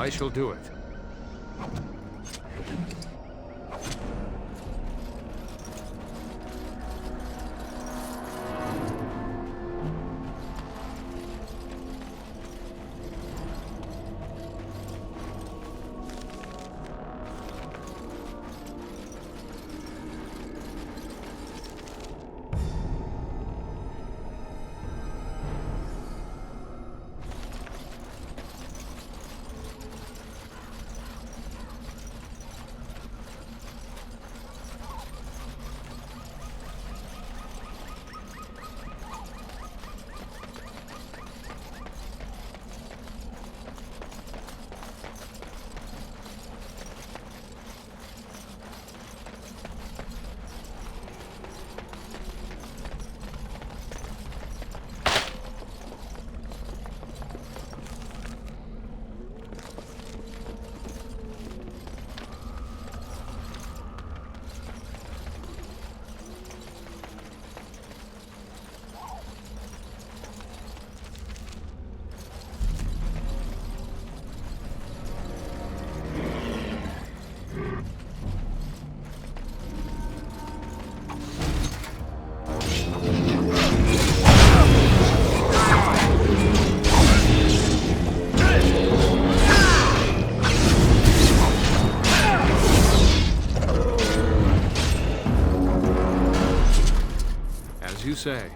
I shall do it. As you say.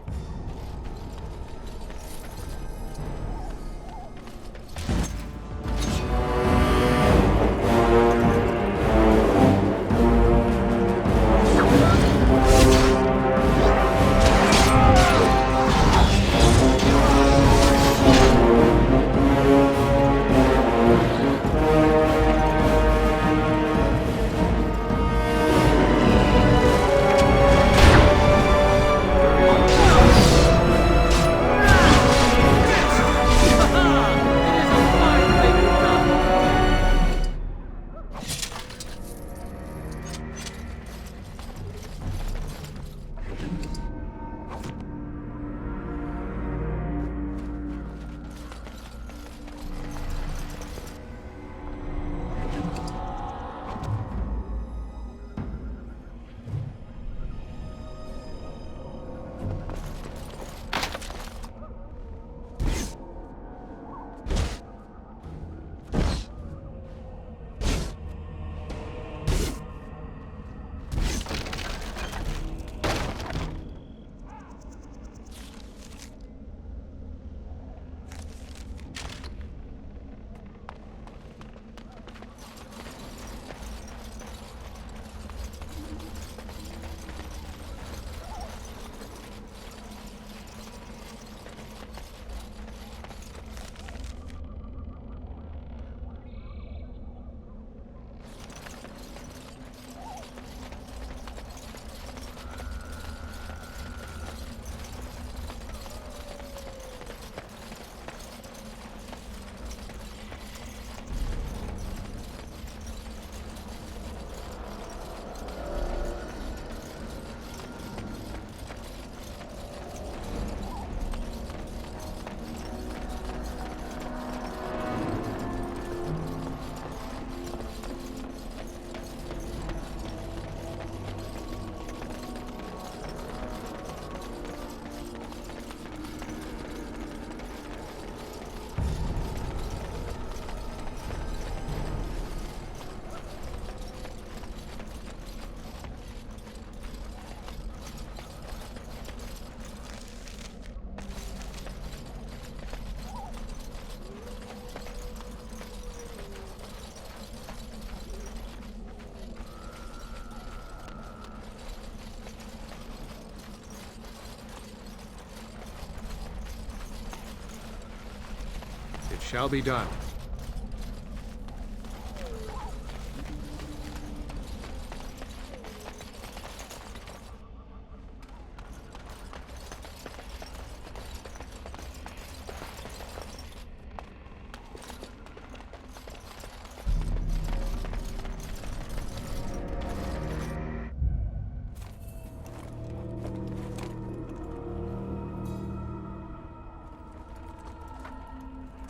It shall be done.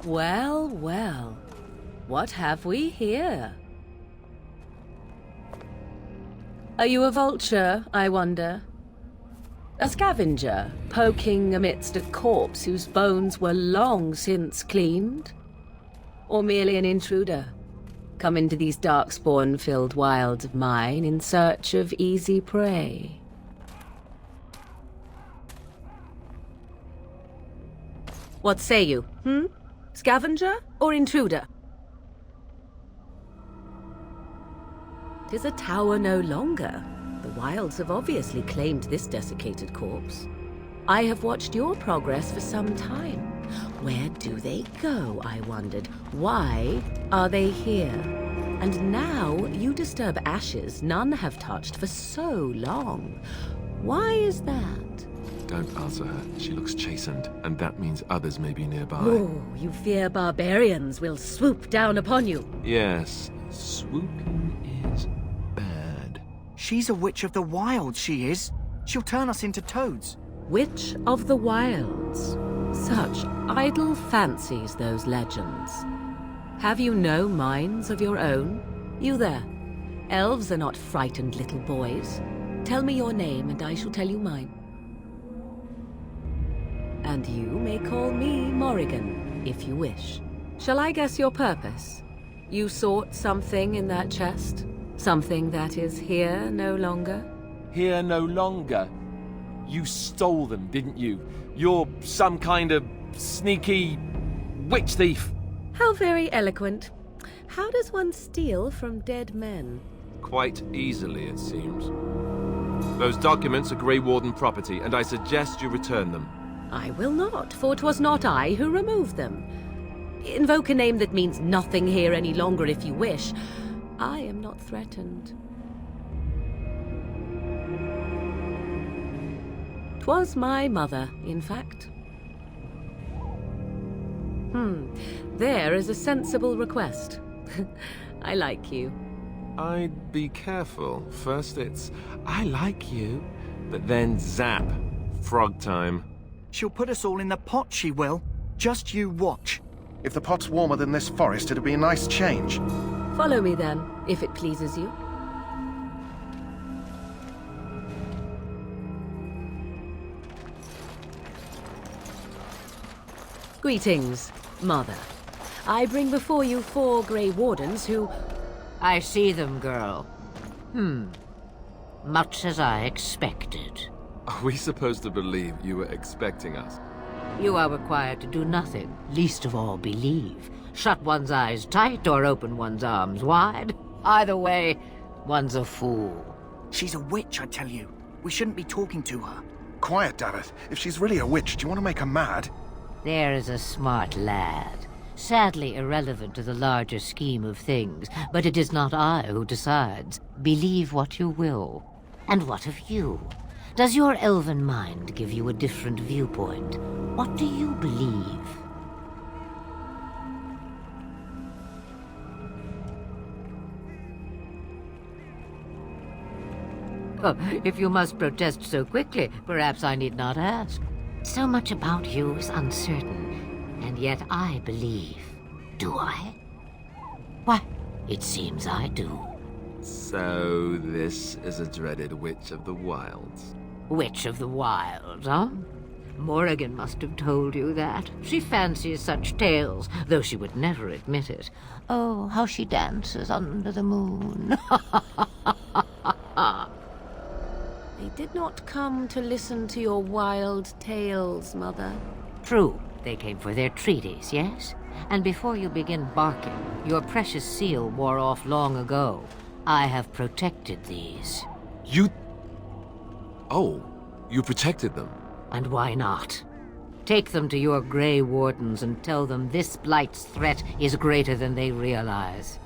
Well, well. What have we here? Are you a vulture, I wonder? A scavenger, poking amidst a corpse whose bones were long since cleaned? Or merely an intruder, come into these darkspawn-filled wilds of mine in search of easy prey? What say you, Scavenger or intruder? 'Tis a tower no longer. The wilds have obviously claimed this desiccated corpse. I have watched your progress for some time. Where do they go, I wondered? Why are they here? And now you disturb ashes none have touched for so long. Why is that? Don't answer her. She looks chastened, and that means others may be nearby. Oh, you fear barbarians will swoop down upon you. Yes, swooping is bad. She's a witch of the wild, she is. She'll turn us into toads. Witch of the Wilds. Such idle fancies, those legends. Have you no minds of your own? You there. Elves are not frightened little boys. Tell me your name and I shall tell you mine. And you may call me Morrigan, if you wish. Shall I guess your purpose? You sought something in that chest? Something that is here no longer? Here no longer? You stole them, didn't you? You're some kind of sneaky witch thief. How very eloquent. How does one steal from dead men? Quite easily, it seems. Those documents are Grey Warden property, and I suggest you return them. I will not, for 'twas not I who removed them. Invoke a name that means nothing here any longer if you wish. I am not threatened. 'Twas my mother, in fact. There is a sensible request. I like you. I'd be careful. First it's, I like you, but then zap. Frog time. She'll put us all in the pot, she will. Just you watch. If the pot's warmer than this forest, it'd be a nice change. Follow me then, if it pleases you. Greetings, Mother. I bring before you 4 Grey Wardens who... I see them, girl. Much as I expected. Are we supposed to believe you were expecting us? You are required to do nothing, least of all believe. Shut one's eyes tight or open one's arms wide. Either way, one's a fool. She's a witch, I tell you. We shouldn't be talking to her. Quiet, Davith. If she's really a witch, do you want to make her mad? There is a smart lad. Sadly irrelevant to the larger scheme of things, but it is not I who decides. Believe what you will. And what of you? Does your elven mind give you a different viewpoint? What do you believe? Oh, if you must protest so quickly, perhaps I need not ask. So much about you is uncertain, and yet I believe. Do I? Why, it seems I do. So this is a dreaded Witch of the Wilds. Witch of the Wilds, huh? Morrigan must have told you that. She fancies such tales, though she would never admit it. Oh, how she dances under the moon. They did not come to listen to your wild tales, Mother. True, they came for their treaties, yes? And before you begin barking, your precious seal wore off long ago. I have protected these. You... Oh, you protected them. And why not? Take them to your Grey Wardens and tell them this blight's threat is greater than they realize.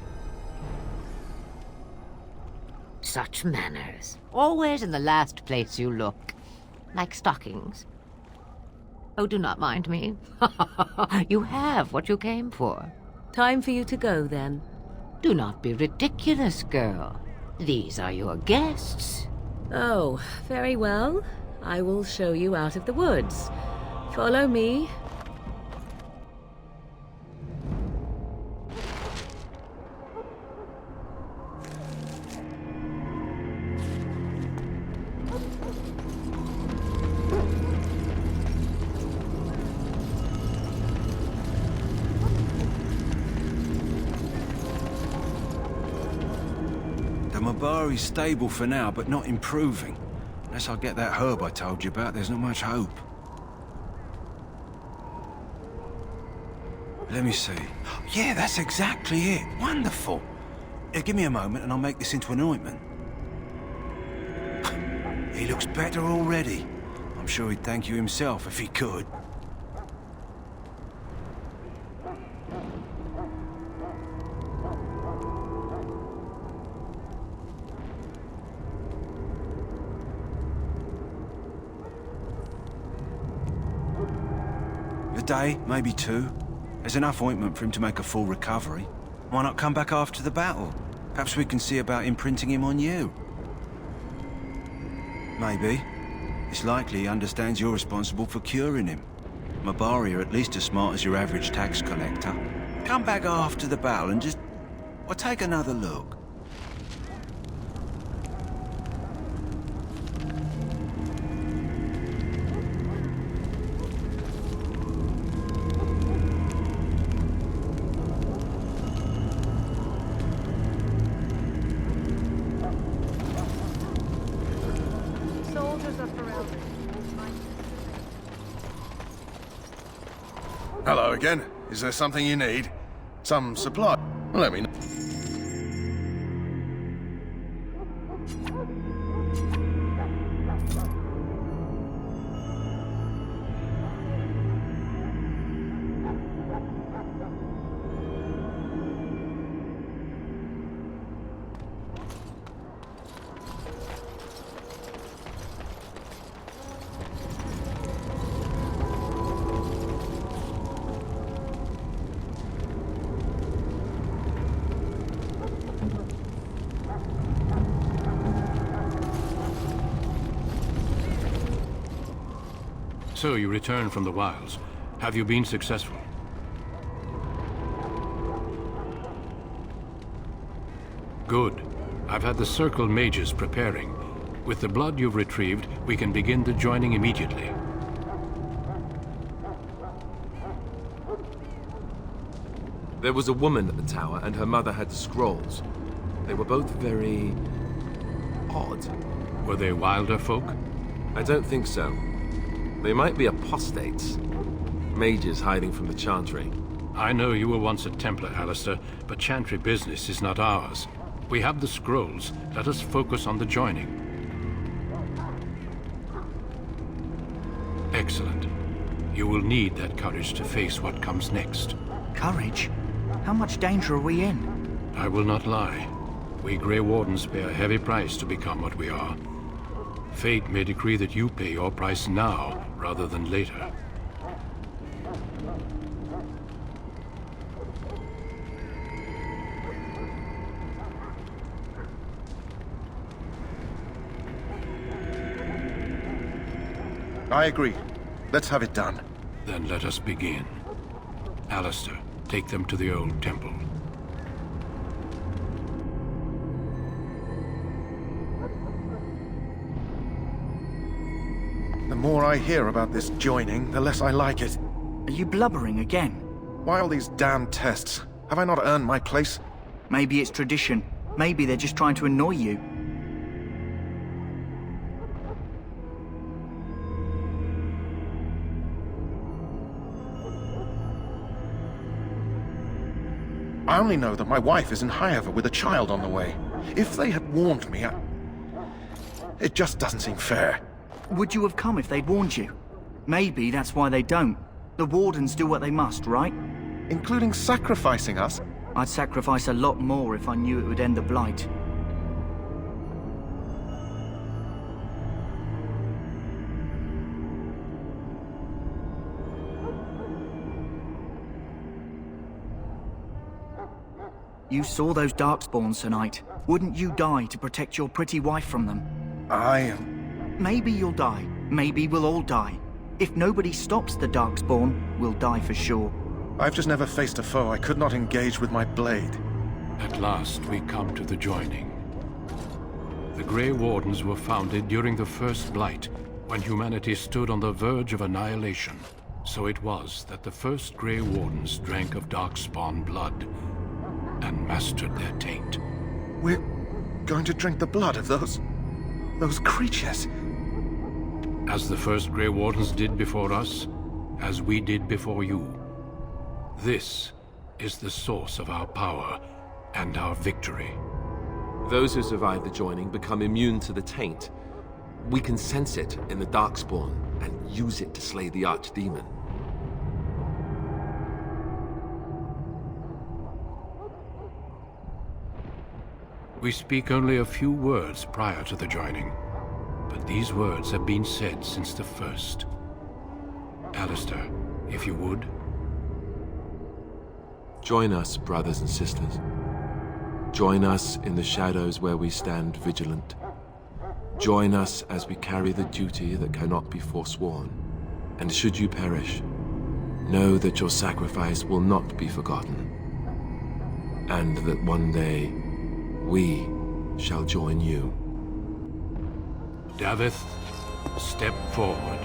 Such manners. Always in the last place you look. Like stockings. Oh, do not mind me. You have what you came for. Time for you to go, then. Do not be ridiculous, girl. These are your guests. Oh, very well. I will show you out of the woods. Follow me. Mabari's stable for now, but not improving. Unless I get that herb I told you about, there's not much hope. Let me see. Yeah, that's exactly it. Wonderful. Give me a moment and I'll make this into an ointment. He looks better already. I'm sure he'd thank you himself if he could. A day, maybe two. There's enough ointment for him to make a full recovery. Why not come back after the battle? Perhaps we can see about imprinting him on you. Maybe. It's likely he understands you're responsible for curing him. Mabari are at least as smart as your average tax collector. Come back after the battle and just... well, take another look. Hello again. Is there something you need? Some supply? Let me know. So you return from the wilds. Have you been successful? Good. I've had the Circle mages preparing. With the blood you've retrieved, we can begin the joining immediately. There was a woman at the tower, and her mother had scrolls. They were both very... odd. Were they wilder folk? I don't think so. They might be apostates. Mages hiding from the Chantry. I know you were once a Templar, Alistair, but Chantry business is not ours. We have the scrolls. Let us focus on the joining. Excellent. You will need that courage to face what comes next. Courage? How much danger are we in? I will not lie. We Grey Wardens pay a heavy price to become what we are. Fate may decree that you pay your price now, rather than later. I agree. Let's have it done. Then let us begin. Alistair, take them to the old temple. The more I hear about this joining, the less I like it. Are you blubbering again? Why all these damn tests? Have I not earned my place? Maybe it's tradition. Maybe they're just trying to annoy you. I only know that my wife is in Highover with a child on the way. If they had warned me, it just doesn't seem fair. Would you have come if they'd warned you? Maybe that's why they don't. The Wardens do what they must, right? Including sacrificing us? I'd sacrifice a lot more if I knew it would end the Blight. You saw those Darkspawns tonight. Wouldn't you die to protect your pretty wife from them? Maybe you'll die. Maybe we'll all die. If nobody stops the Darkspawn, we'll die for sure. I've just never faced a foe I could not engage with my blade. At last we come to the joining. The Grey Wardens were founded during the First Blight, when humanity stood on the verge of annihilation. So it was that the first Grey Wardens drank of Darkspawn blood and mastered their taint. going to drink the blood of those creatures? As the first Grey Wardens did before us, as we did before you. This is the source of our power and our victory. Those who survive the joining become immune to the taint. We can sense it in the Darkspawn and use it to slay the Archdemon. We speak only a few words prior to the joining, but these words have been said since the first. Alistair, if you would. Join us, brothers and sisters. Join us in the shadows where we stand vigilant. Join us as we carry the duty that cannot be forsworn. And should you perish, know that your sacrifice will not be forgotten. And that one day, we shall join you. Davith, step forward.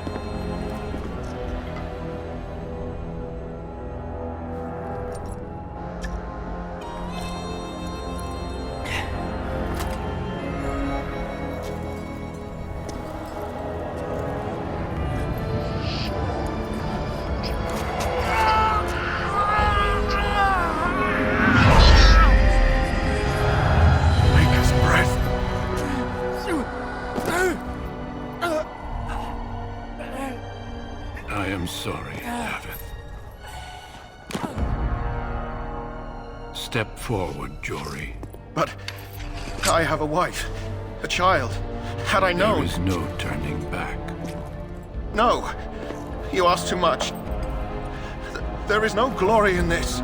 I am sorry, Davith. Step forward, Jory. But I have a wife, a child. Had I known... There is no turning back. No, you ask too much. There is no glory in this.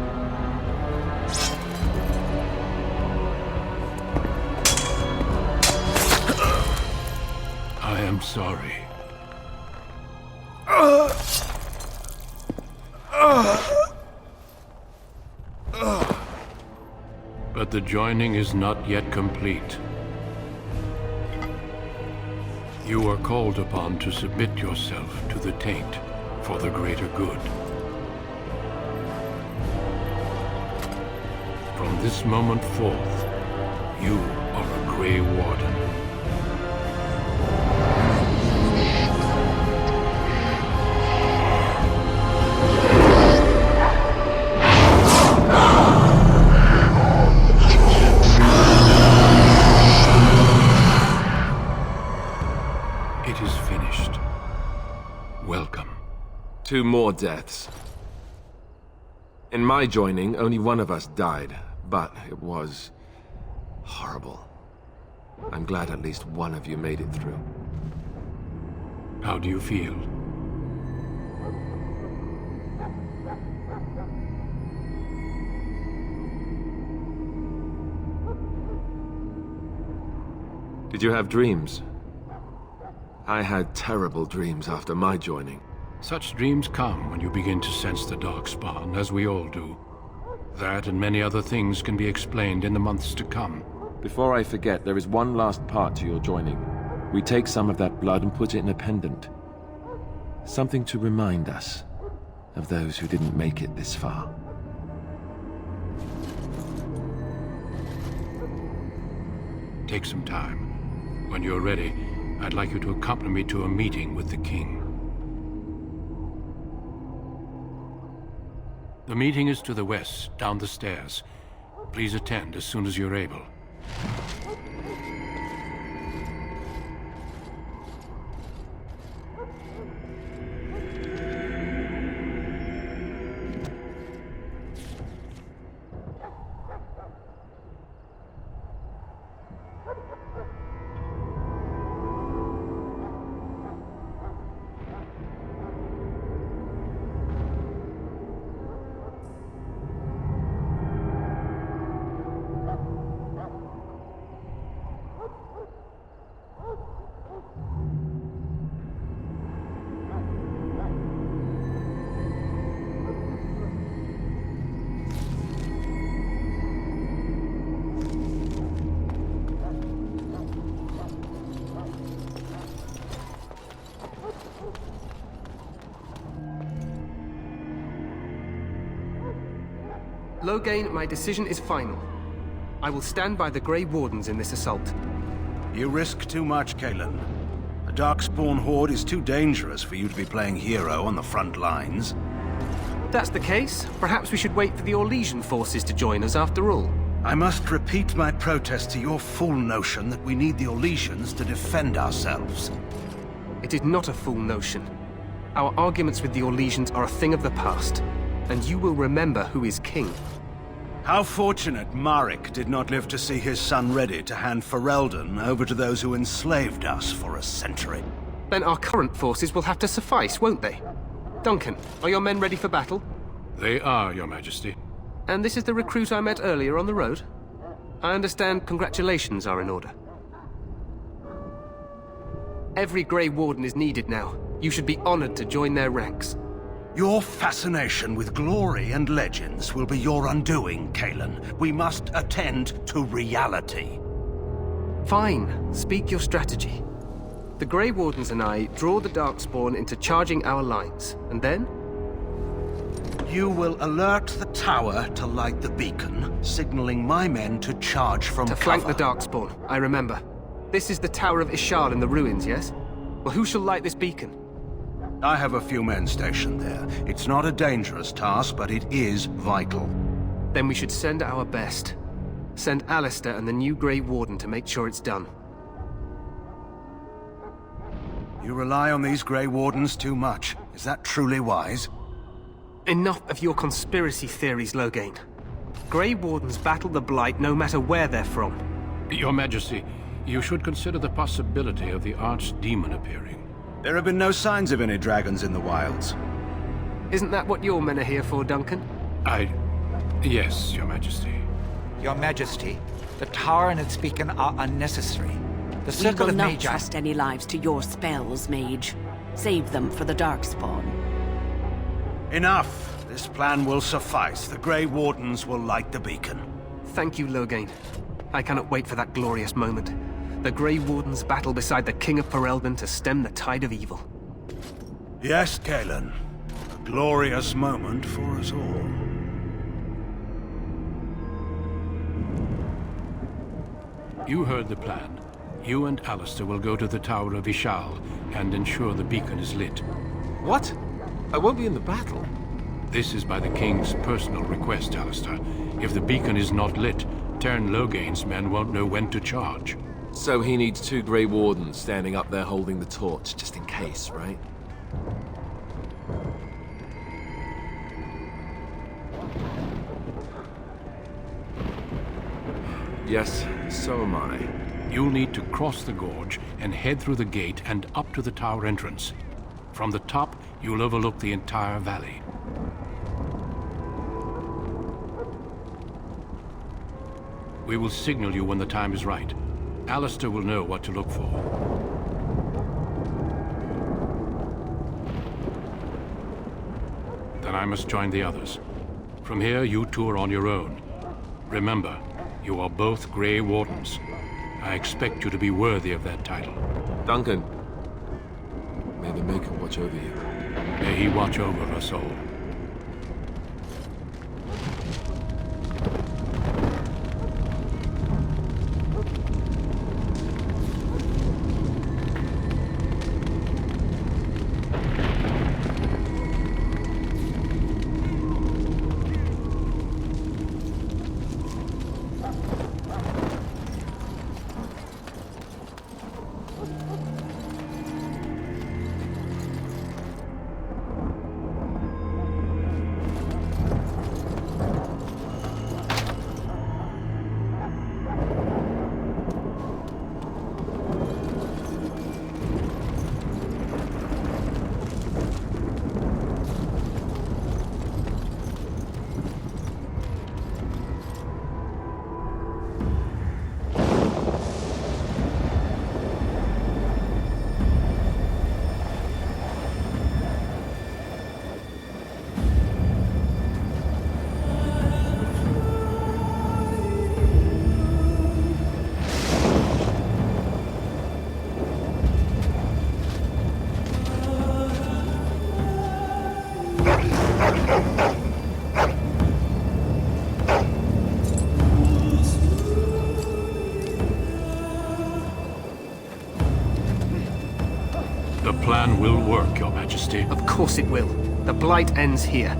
I am sorry. But the joining is not yet complete. You are called upon to submit yourself to the taint for the greater good. From this moment forth, you are a Grey Warden. It is finished. Welcome. 2 more deaths. In my joining, only one of us died, but it was horrible. I'm glad at least one of you made it through. How do you feel? Did you have dreams? I had terrible dreams after my joining. Such dreams come when you begin to sense the Darkspawn, as we all do. That and many other things can be explained in the months to come. Before I forget, there is one last part to your joining. We take some of that blood and put it in a pendant. Something to remind us of those who didn't make it this far. Take some time. When you're ready, I'd like you to accompany me to a meeting with the king. The meeting is to the west, down the stairs. Please attend as soon as you're able. Loghain, my decision is final. I will stand by the Grey Wardens in this assault. You risk too much, Kalen. The Darkspawn Horde is too dangerous for you to be playing hero on the front lines. If that's the case, perhaps we should wait for the Orlesian forces to join us after all. I must repeat my protest to your fool notion that we need the Orlesians to defend ourselves. It is not a fool notion. Our arguments with the Orlesians are a thing of the past, and you will remember who is king. How fortunate Marek did not live to see his son ready to hand Ferelden over to those who enslaved us for a century. Then our current forces will have to suffice, won't they? Duncan, are your men ready for battle? They are, Your Majesty. And this is the recruit I met earlier on the road? I understand congratulations are in order. Every Grey Warden is needed now. You should be honored to join their ranks. Your fascination with glory and legends will be your undoing, Kalen. We must attend to reality. Fine. Speak your strategy. The Grey Wardens and I draw the Darkspawn into charging our lines, and then? You will alert the tower to light the beacon, signaling my men to charge from cover. To flank the Darkspawn, I remember. This is the Tower of Ishal in the ruins, yes? Well, who shall light this beacon? I have a few men stationed there. It's not a dangerous task, but it is vital. Then we should send our best. Send Alistair and the new Grey Warden to make sure it's done. You rely on these Grey Wardens too much. Is that truly wise? Enough of your conspiracy theories, Loghain. Grey Wardens battle the Blight no matter where they're from. Your Majesty, you should consider the possibility of the Archdemon appearing. There have been no signs of any dragons in the wilds. Isn't that what your men are here for, Duncan? Yes, Your Majesty. Your Majesty, the tower and its beacon are unnecessary. The We Circle will of not Magi... trust any lives to your spells, Mage. Save them for the Darkspawn. Enough! This plan will suffice. The Grey Wardens will light the beacon. Thank you, Loghain. I cannot wait for that glorious moment. The Grey Wardens battle beside the King of Ferelden to stem the tide of evil. Yes, Kalen. A glorious moment for us all. You heard the plan. You and Alistair will go to the Tower of Ishal and ensure the beacon is lit. What? I won't be in the battle. This is by the King's personal request, Alistair. If the beacon is not lit, Tern Loghain's men won't know when to charge. So he needs 2 Grey Wardens standing up there holding the torch, just in case, right? Yes, so am I. You'll need to cross the gorge and head through the gate and up to the tower entrance. From the top, you'll overlook the entire valley. We will signal you when the time is right. Alistair will know what to look for. Then I must join the others. From here, you two are on your own. Remember, you are both Grey Wardens. I expect you to be worthy of that title. Duncan, may the Maker watch over you. May he watch over us all. plan will work, Your Majesty. Of course it will. The Blight ends here.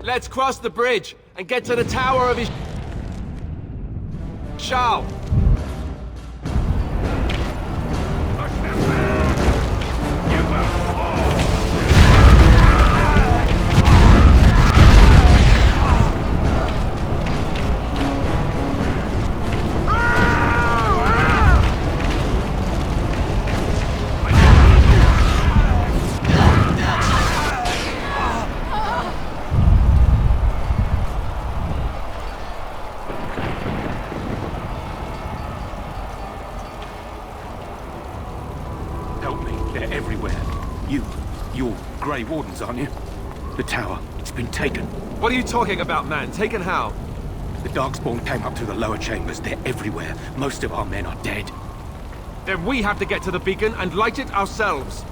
Let's cross the bridge and get to the tower of his... Shao! You're Grey Wardens, aren't you? The tower, it's been taken. What are you talking about, man? Taken how? The Darkspawn came up through the lower chambers. They're everywhere. Most of our men are dead. Then we have to get to the beacon and light it ourselves.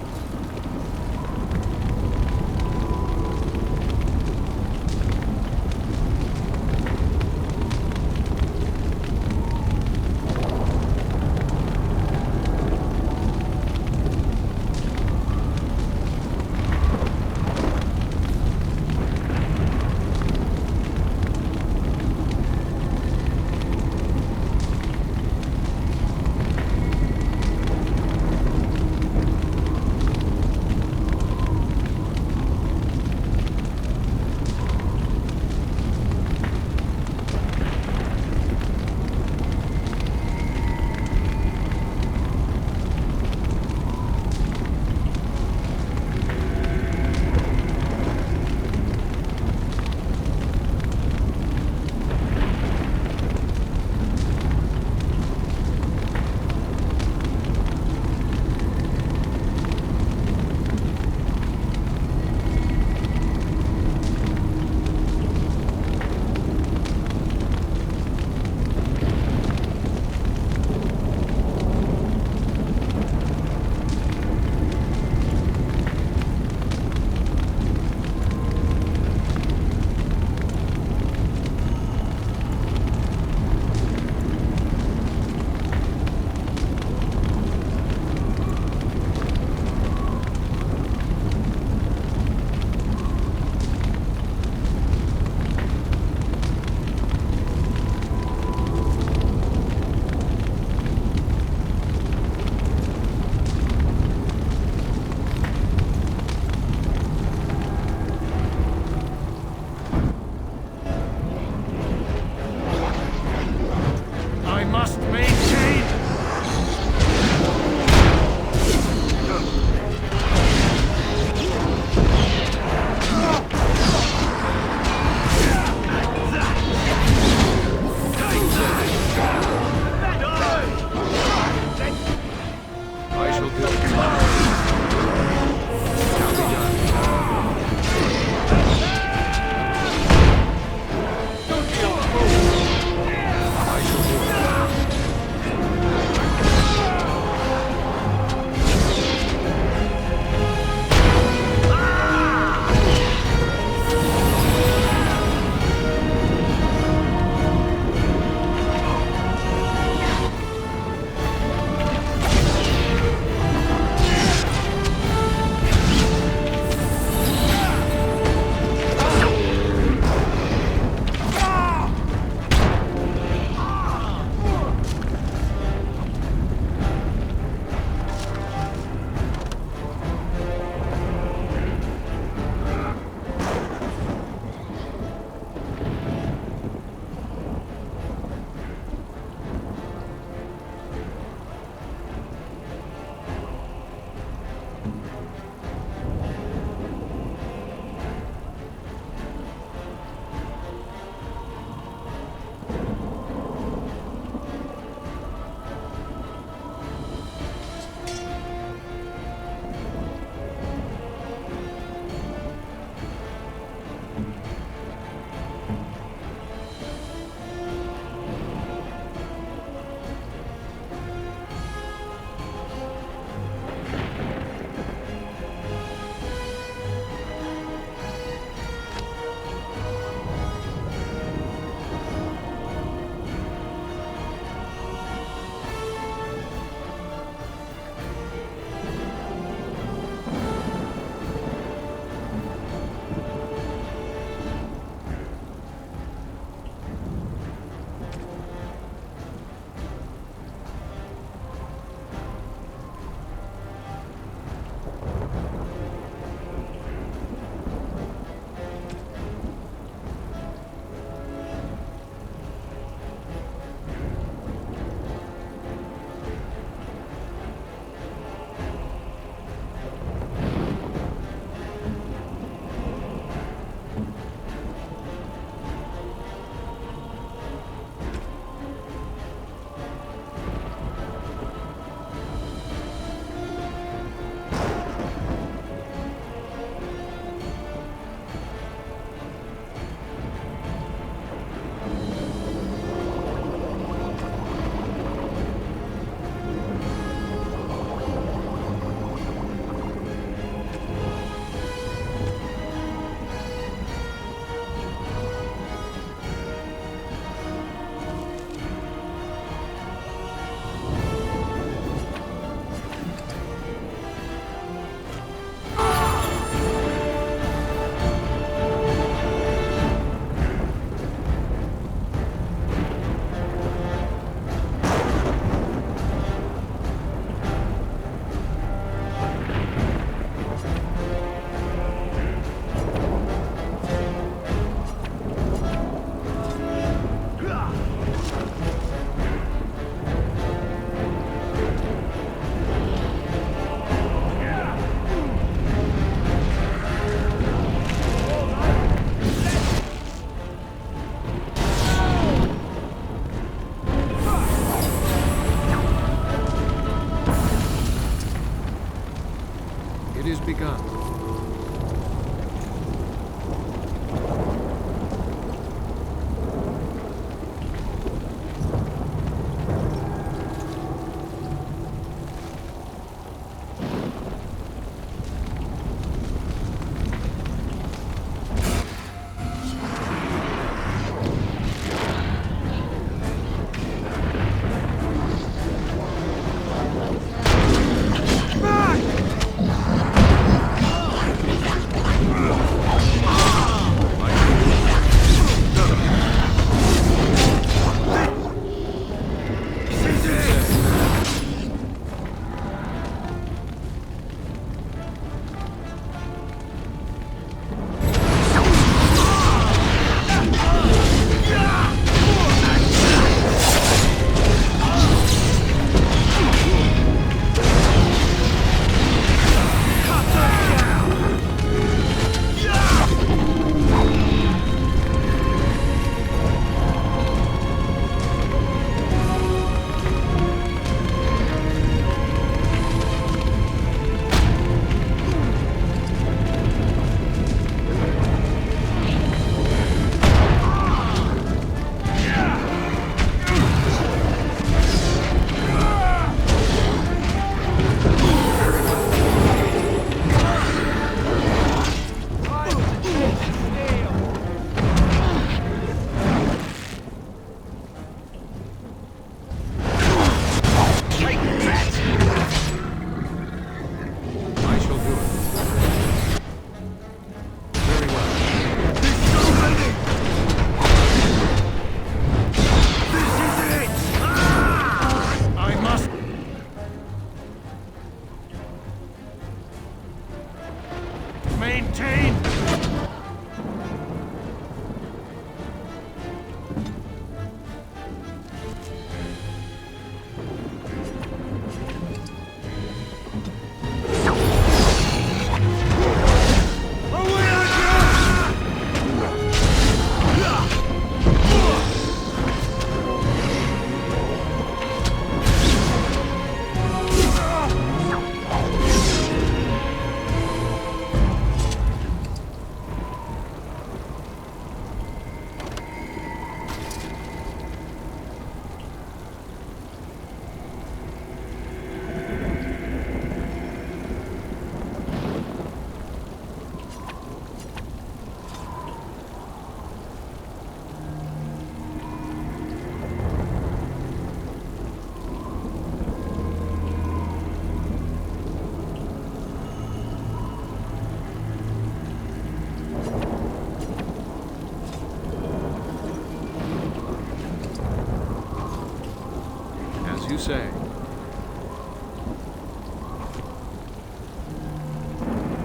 you say.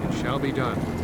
It shall be done.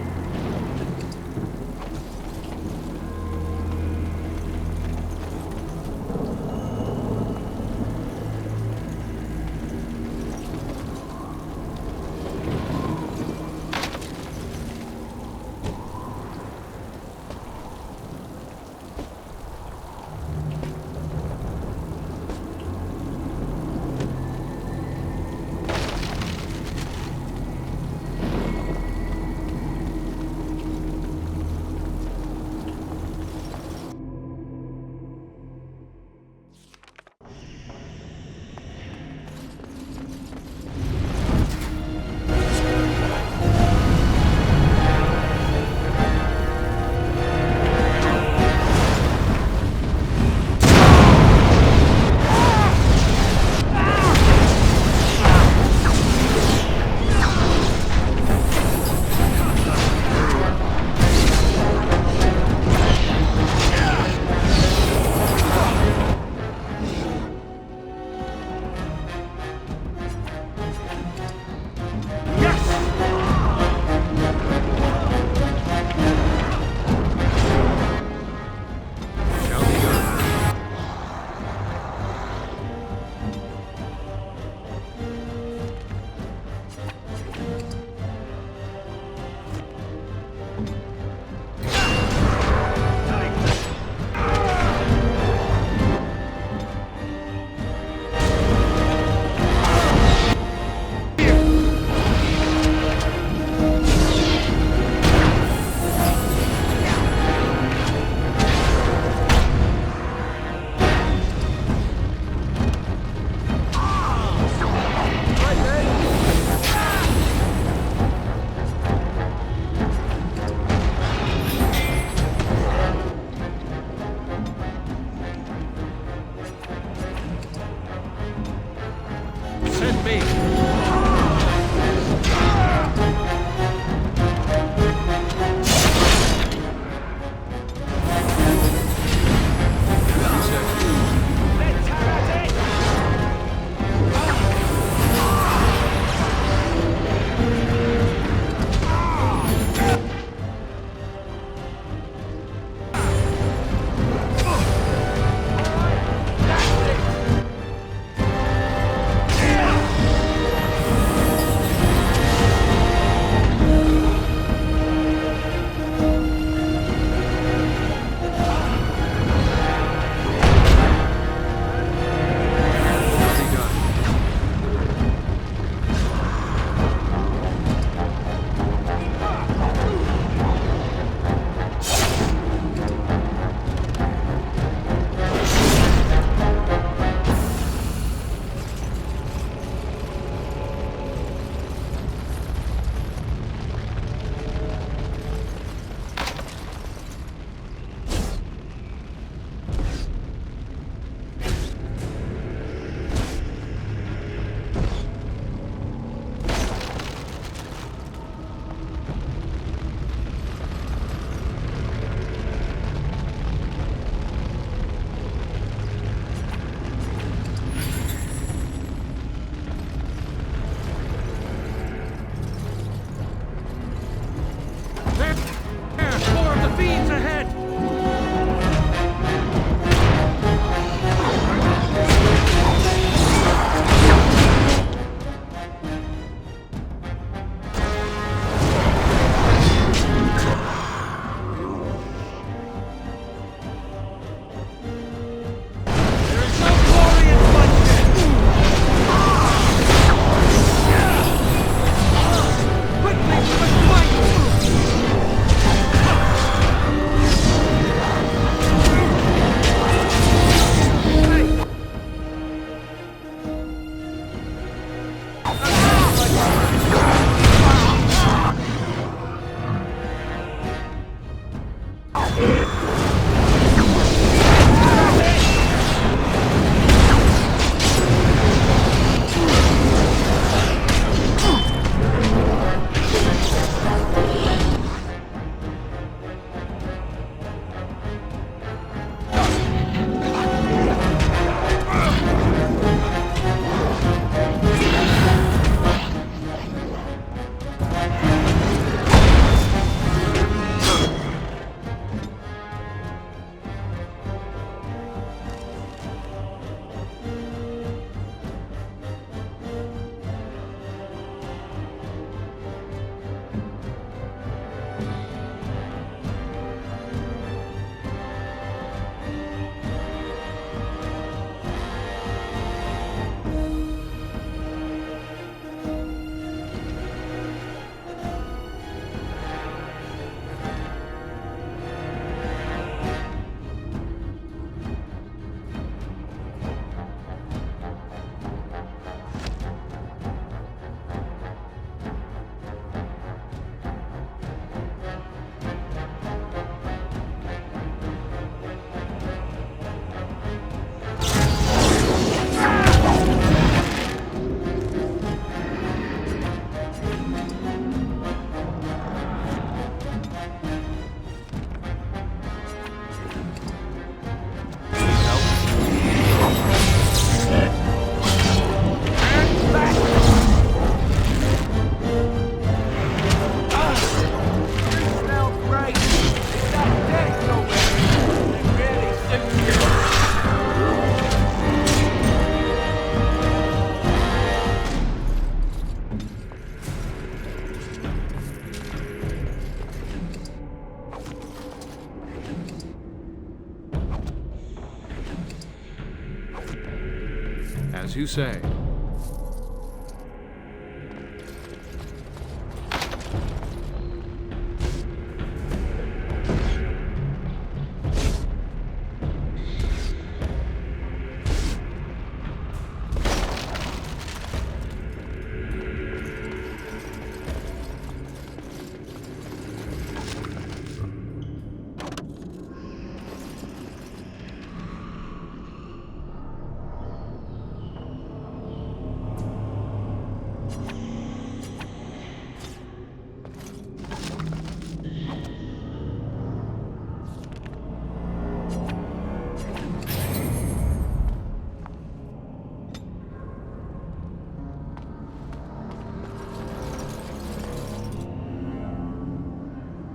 you say.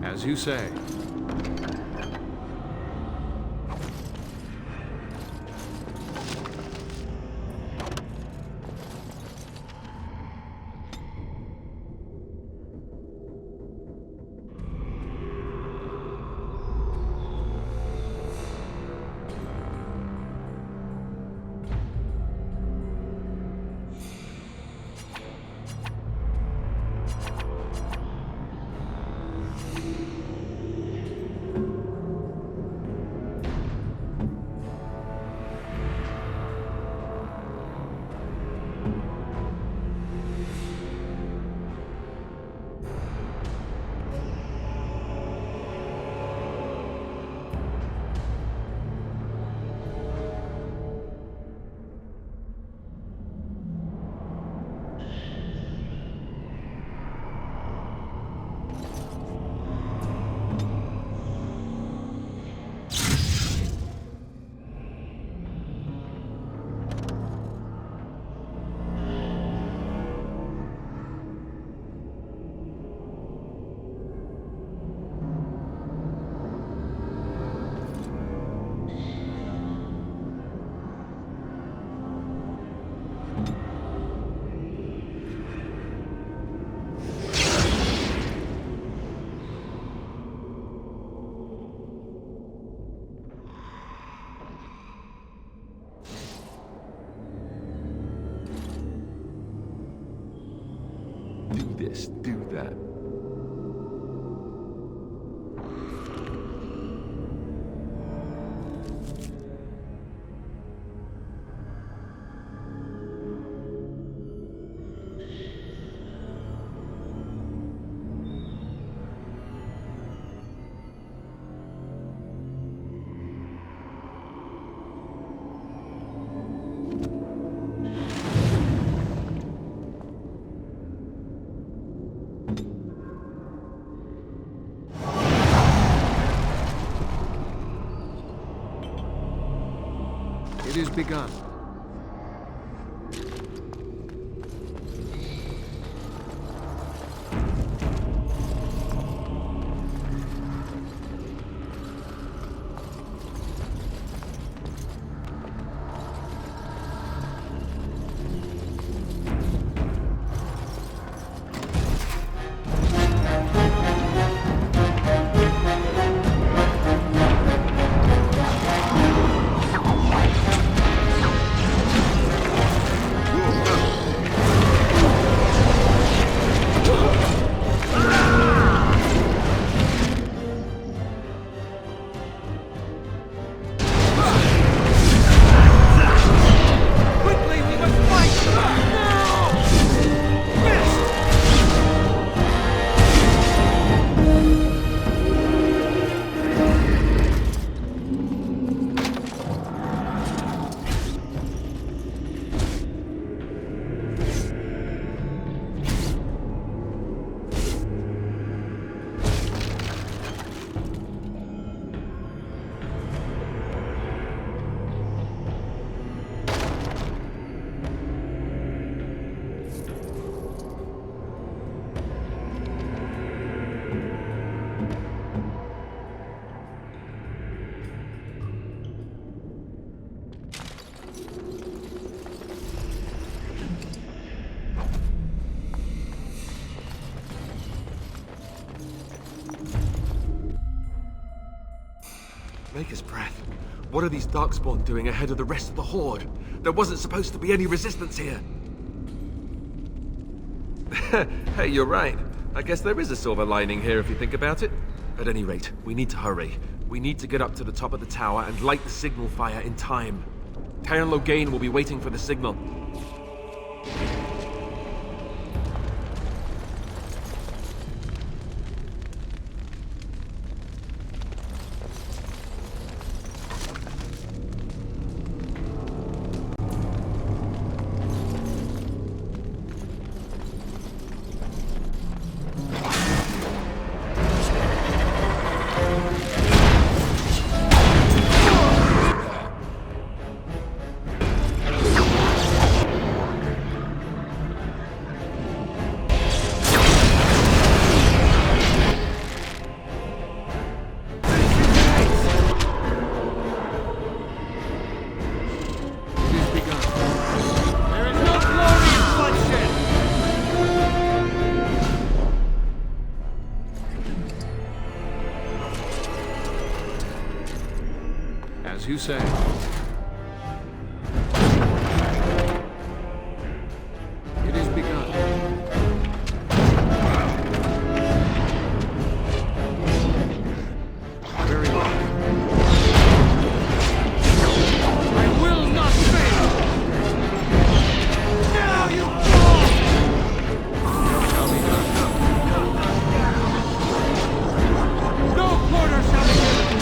As you say. Do this, do that. It is begun. What are these Darkspawn doing ahead of the rest of the Horde? There wasn't supposed to be any resistance here. Hey, you're right. I guess there is a silver lining here if you think about it. At any rate, we need to hurry. We need to get up to the top of the tower and light the signal fire in time. Taron Loghain will be waiting for the signal. As you say. It is begun. Very well. I will not fail! Now you fall! Shall be done. No quarter shall be given!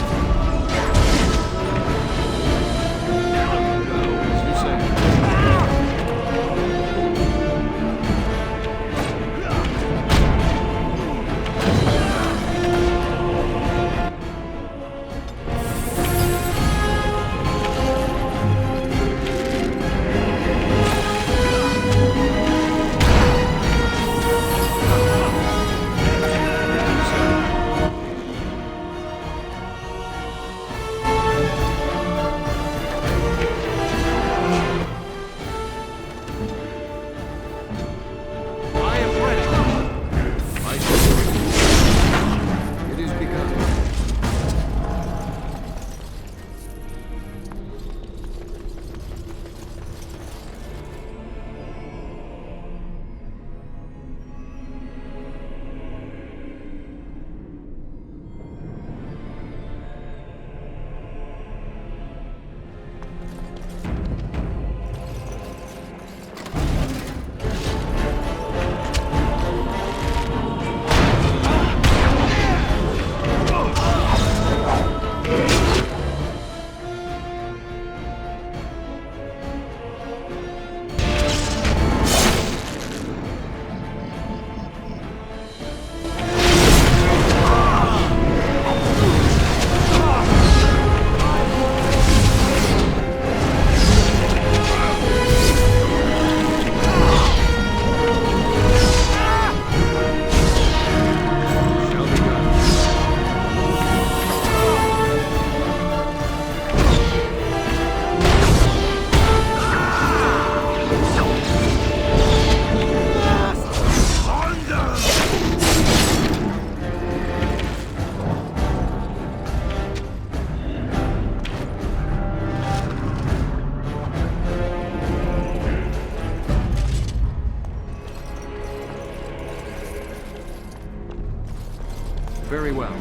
Very well.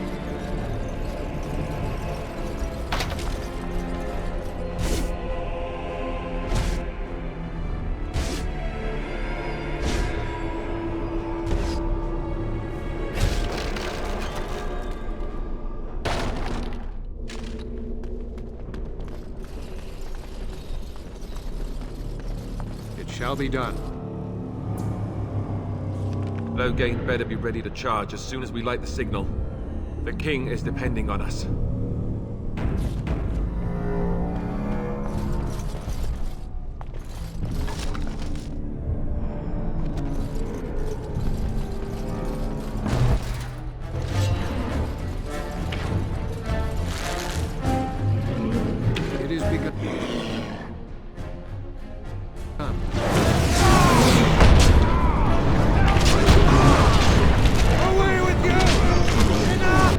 It shall be done. Loghain better be ready to charge as soon as we light the signal. The king is depending on us. It is begun. Away with you! Enough!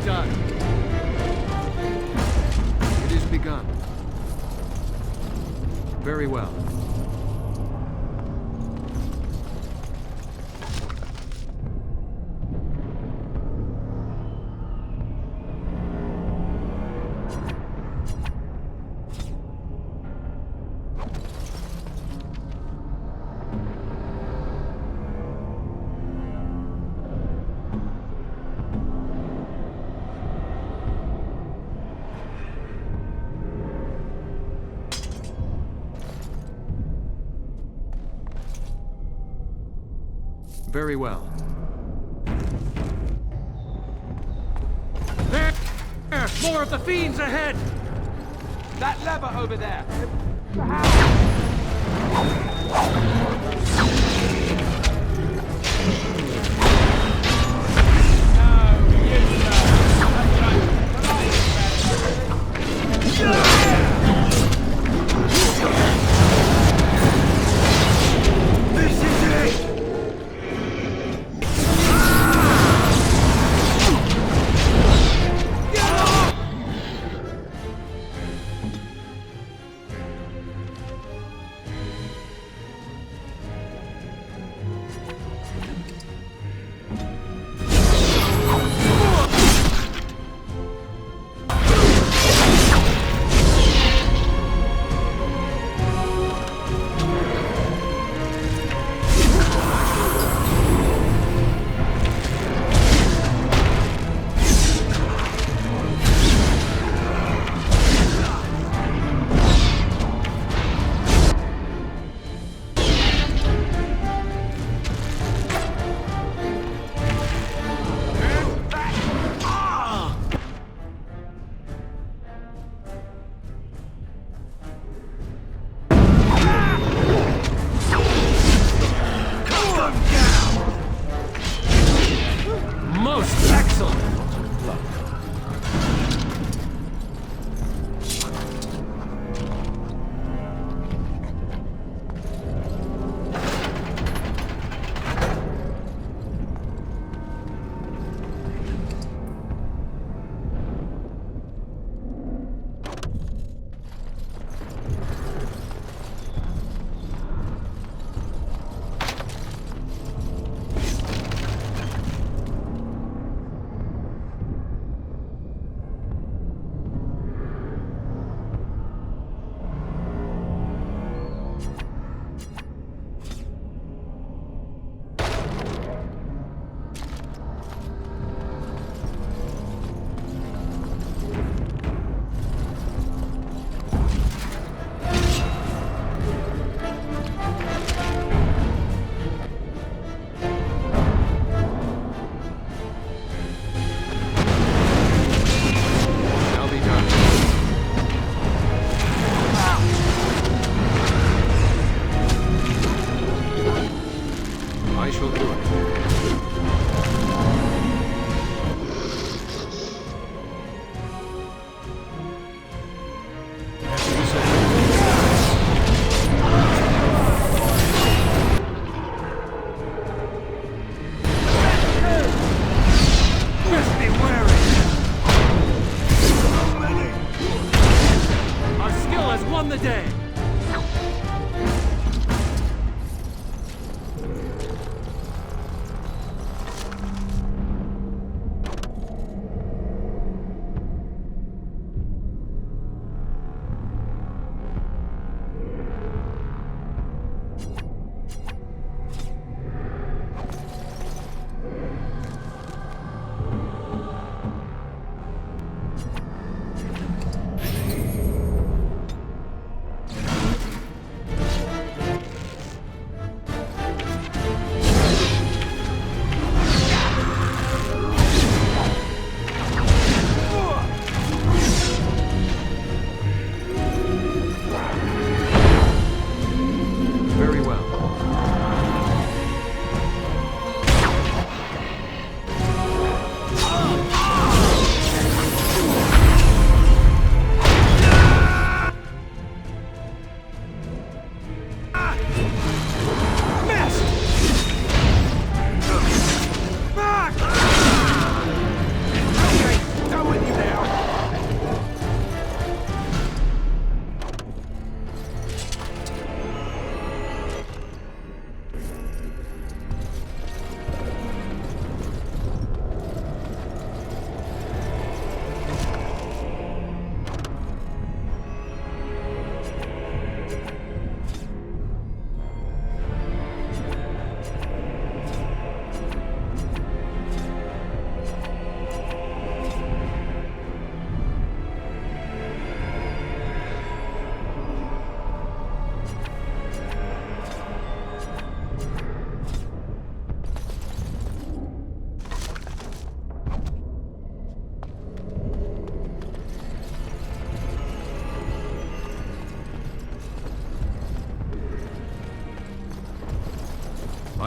done. It is begun. Very well. Very well. There! More of the fiends ahead! That lever over there!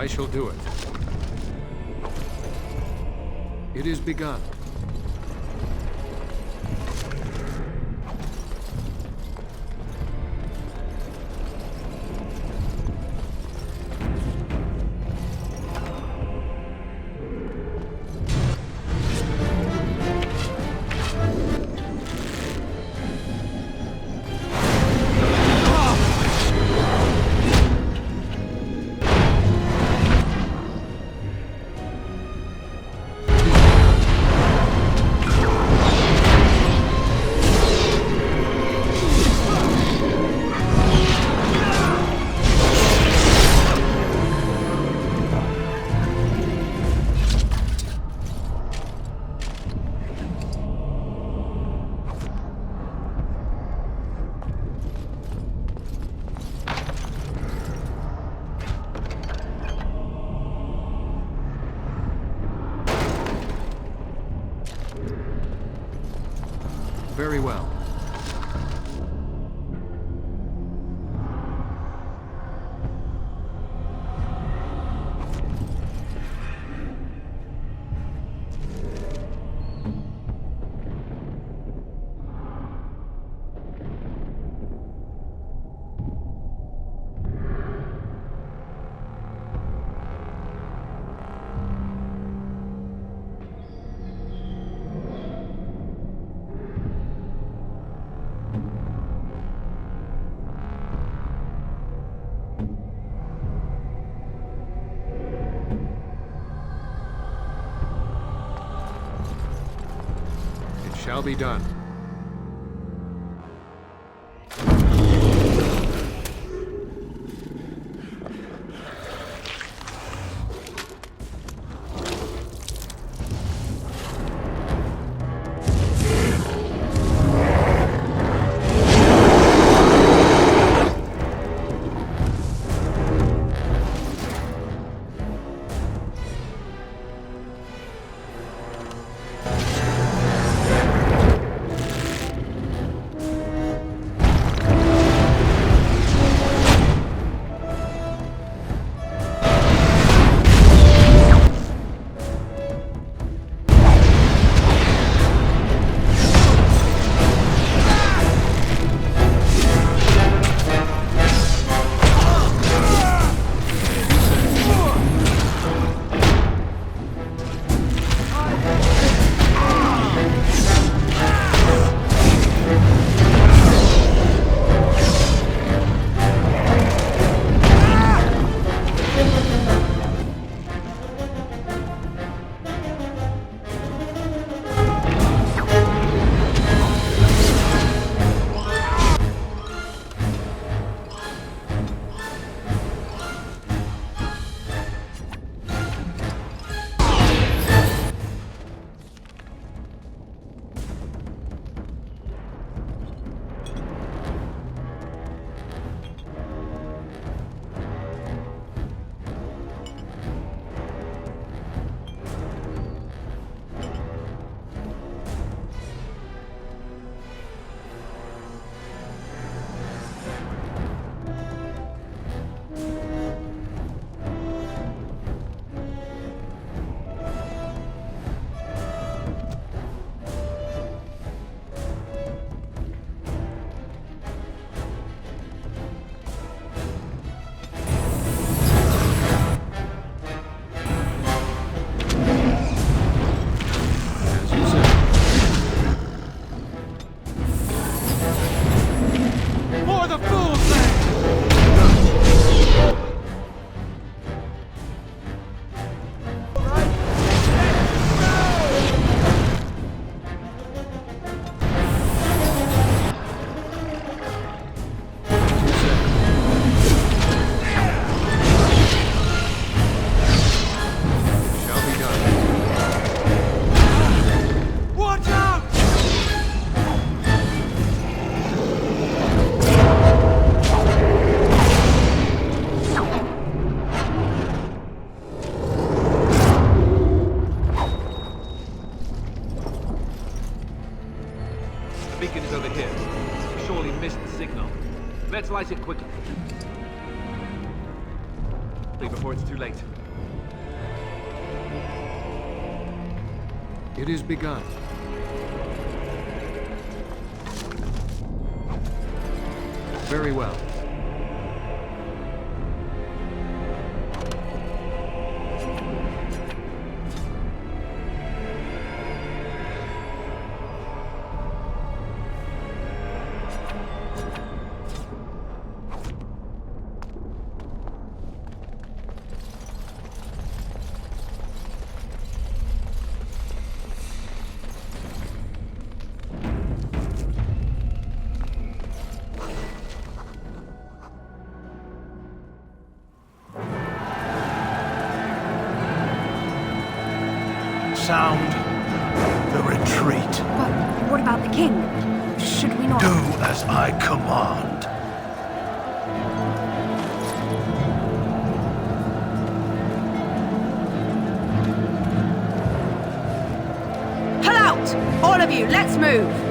I shall do it. It is begun. Very well. Shall be done. beacon is over here. You surely missed the signal. Let's light it quickly. before it's too late. It is begun. Very well. Sound the retreat. But what about the king? Should we not... Do as I command. Pull out! All of you, let's move!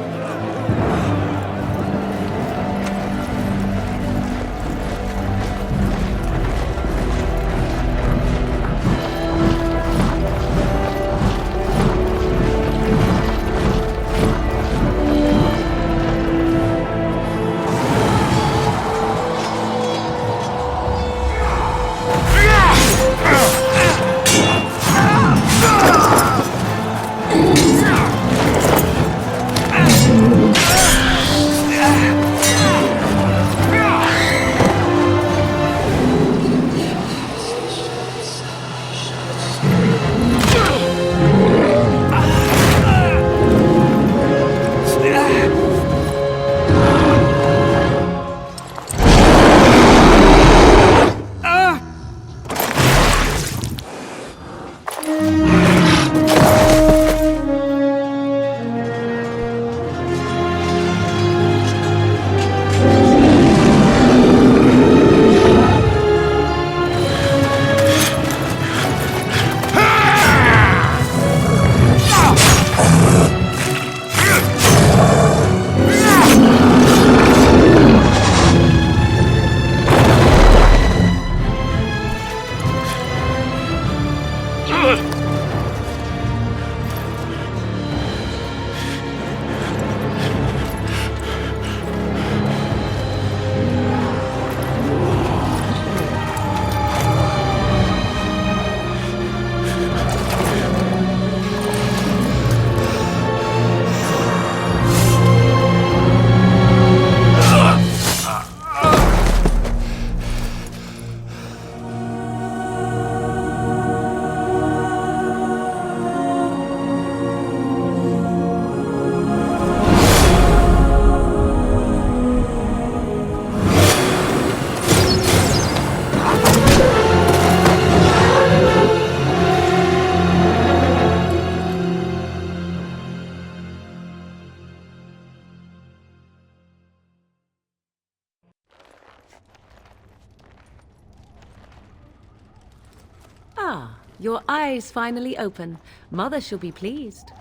Ah, your eyes finally open. Mother shall be pleased.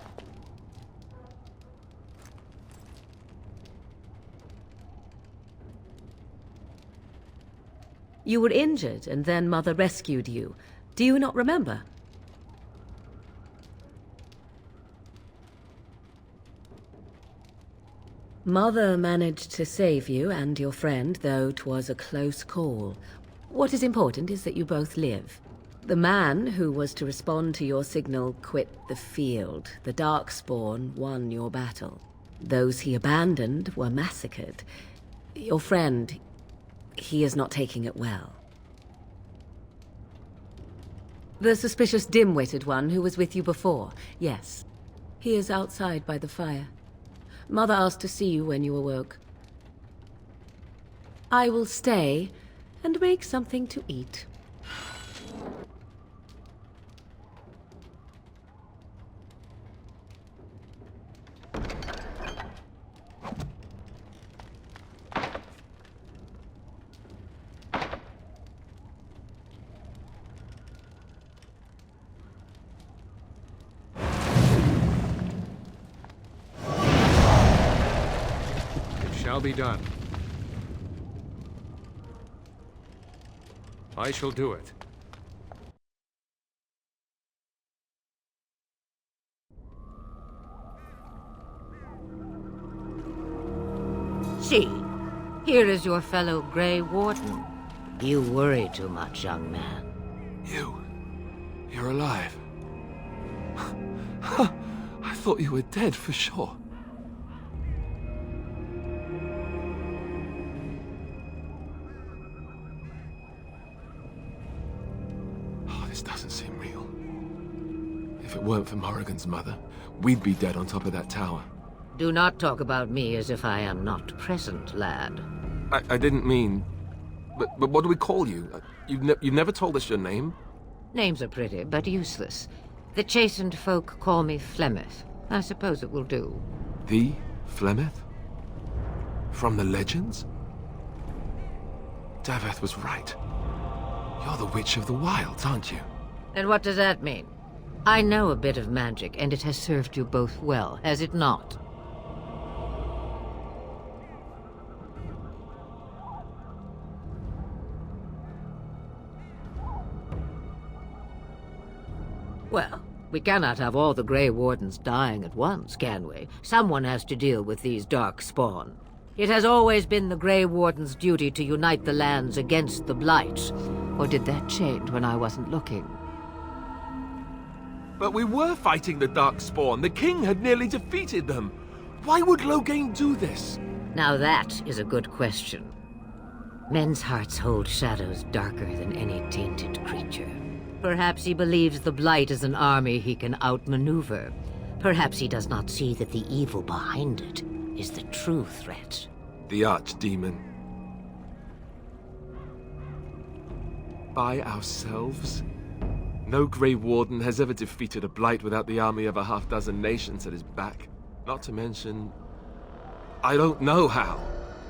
You were injured, and then Mother rescued you. Do you not remember? Mother managed to save you and your friend, though 'twas a close call. What is important is that you both live. The man who was to respond to your signal quit the field. The Darkspawn won your battle. Those he abandoned were massacred. Your friend, he is not taking it well. The suspicious dim-witted one who was with you before, yes. He is outside by the fire. Mother asked to see you when you awoke. I will stay and make something to eat. Shall be done. I shall do it. See, here is your fellow Grey Warden. You worry too much, young man. You're alive. I thought you were dead for sure. Oh, this doesn't seem real. If it weren't for Morrigan's mother, we'd be dead on top of that tower. Do not talk about me as if I am not present, lad. I didn't mean... But what do we call you? You've never told us your name? Names are pretty, but useless. The chastened folk call me Flemeth. I suppose it will do. The Flemeth? From the legends? Daveth was right. You're the Witch of the Wilds, aren't you? And what does that mean? I know a bit of magic, and it has served you both well, has it not? Well, we cannot have all the Grey Wardens dying at once, can we? Someone has to deal with these dark spawn. It has always been the Grey Warden's duty to unite the lands against the Blight. Or did that change when I wasn't looking? But we were fighting the Darkspawn. The king had nearly defeated them. Why would Loghain do this? Now that is a good question. Men's hearts hold shadows darker than any tainted creature. Perhaps he believes the Blight is an army he can outmaneuver. Perhaps he does not see that the evil behind it is the true threat. The Archdemon. By ourselves? No Grey Warden has ever defeated a Blight without the army of a half-dozen nations at his back. Not to mention... I don't know how.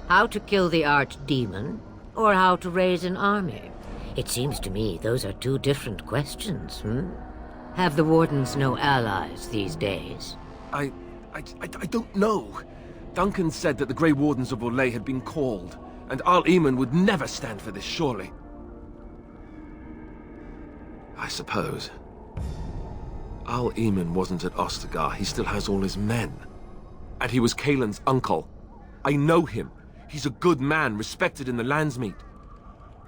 How to kill the Archdemon, or how to raise an army? It seems to me those are two different questions, Have the Wardens no allies these days? I don't know. Duncan said that the Grey Wardens of Orlais had been called, and Arl Eamon would never stand for this, surely. I suppose. Arl Eamon wasn't at Ostagar. He still has all his men. And he was Kaelin's uncle. I know him. He's a good man, respected in the Landsmeet.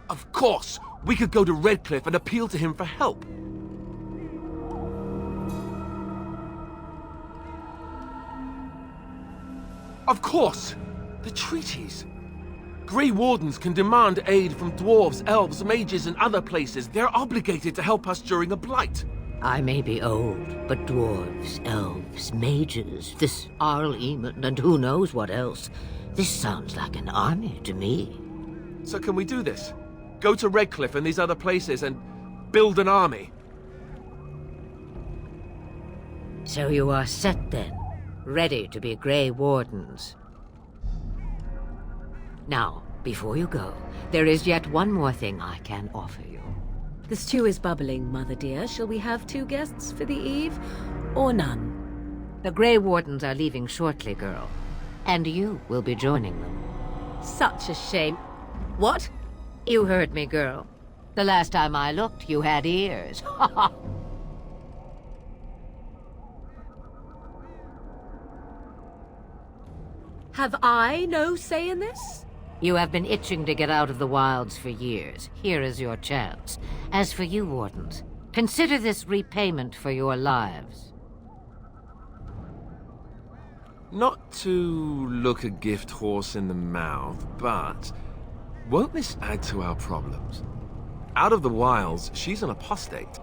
Of course, we could go to Redcliffe and appeal to him for help. Of course! The treaties! Grey Wardens can demand aid from dwarves, elves, mages, and other places. They're obligated to help us during a blight. I may be old, but dwarves, elves, mages, this Arl Eamon, and who knows what else. This sounds like an army to me. So can we do this? Go to Redcliffe and these other places and build an army? So you are set then, ready to be Grey Wardens. Now, before you go, there is yet one more thing I can offer you. The stew is bubbling, Mother dear. Shall we have 2 guests for the eve, or none? The Grey Wardens are leaving shortly, girl. And you will be joining them. Such a shame. What? You heard me, girl. The last time I looked, you had ears. Have I no say in this? You have been itching to get out of the wilds for years. Here is your chance. As for you, Wardens, consider this repayment for your lives. Not to look a gift horse in the mouth, but won't this add to our problems? Out of the wilds, she's an apostate.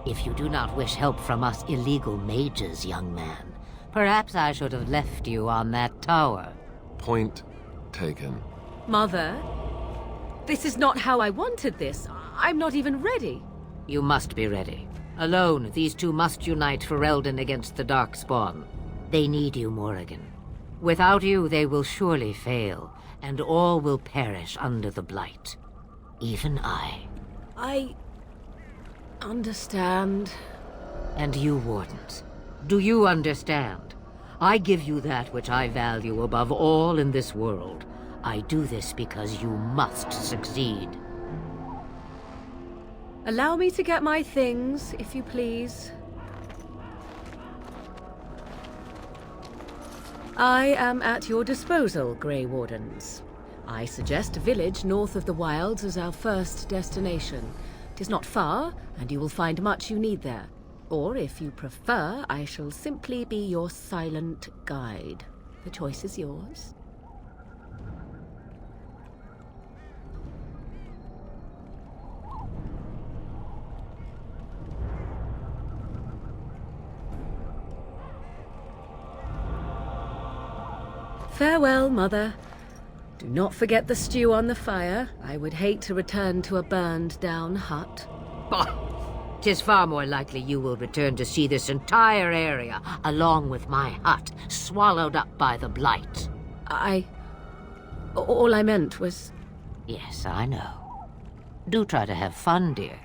If you do not wish help from us illegal mages, young man, perhaps I should have left you on that tower. Point taken. Mother, this is not how I wanted this. I'm not even ready. You must be ready. Alone, these two must unite for Eldon against the Darkspawn. They need you, Morrigan. Without you, they will surely fail, and all will perish under the Blight. Even I. I understand. And you, Wardens, do you understand? I give you that which I value above all in this world. I do this because you must succeed. Allow me to get my things, if you please. I am at your disposal, Grey Wardens. I suggest a village north of the wilds as our first destination. It is not far, and you will find much you need there. Or, if you prefer, I shall simply be your silent guide. The choice is yours. Farewell, Mother. Do not forget the stew on the fire. I would hate to return to a burned-down hut. Bah! 'Tis far more likely you will return to see this entire area, along with my hut, swallowed up by the blight. All I meant was... Yes, I know. Do try to have fun, dear.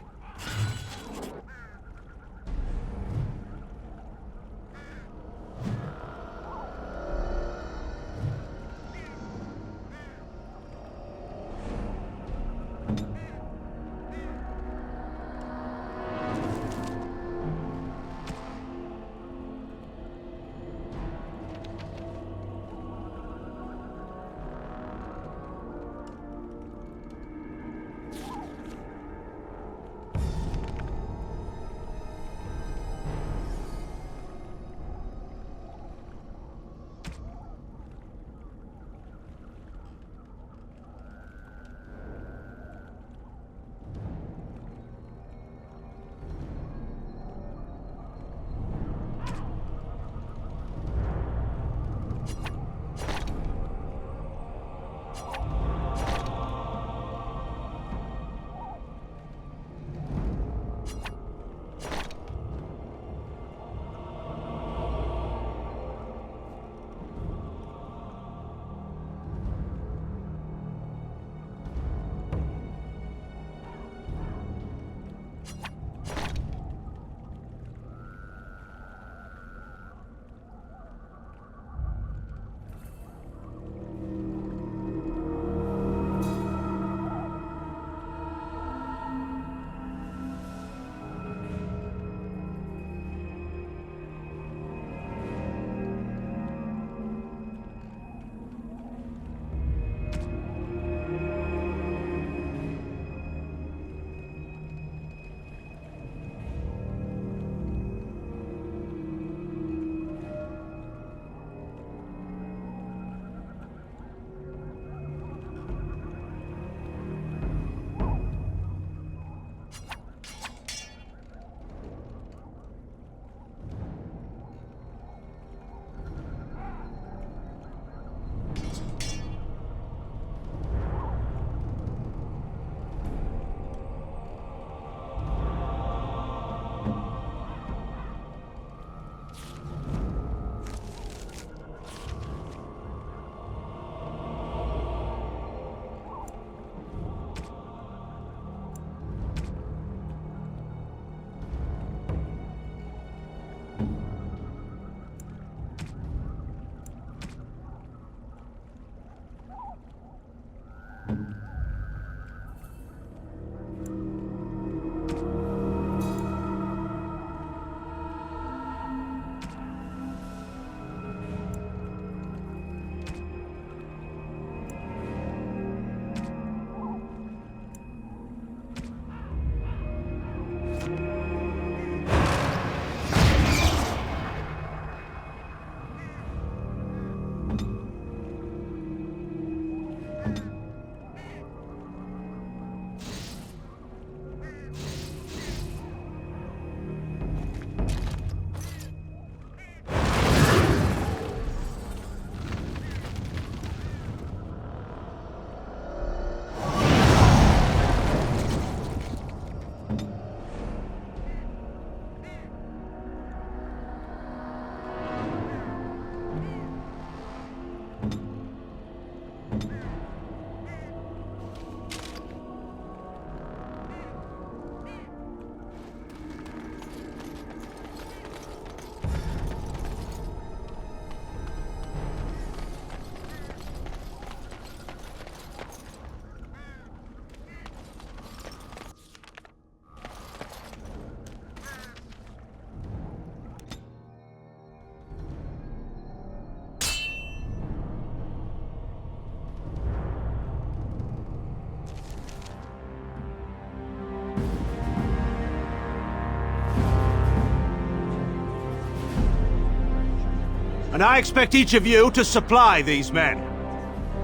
And I expect each of you to supply these men.